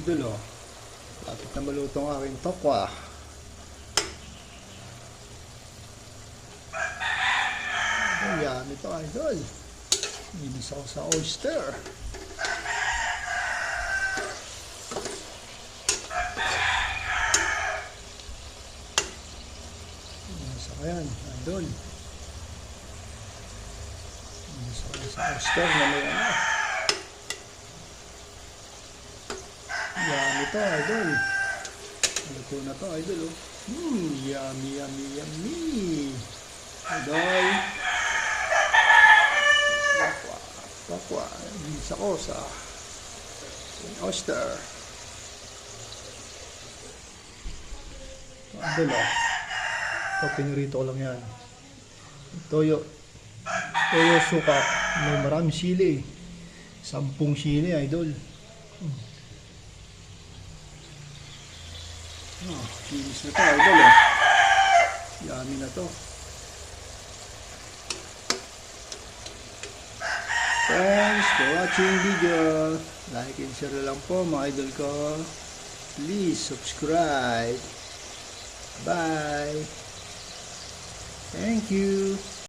Idol, oh. Lapit na maluto ang aking tokwa. Ayan, ito idol. Inis ako sa oyster. Inis ako yan, idol. Inis ako sa oyster na may ano. Yan, ito idol. Luto na to idol, oh. Yummy, yummy, yummy. Idol. Tokwa. Inis ako sa oyster. Idol, oh. Ito, pinurito ko lang yan. Toyo. Toyo suka. May maraming sili. 10 sili, idol. Oh, kinis na to, idol, oh. Yummy na to. Thanks for watching video. Like and share lang po mga idol ko. Please subscribe. Bye. Thank you.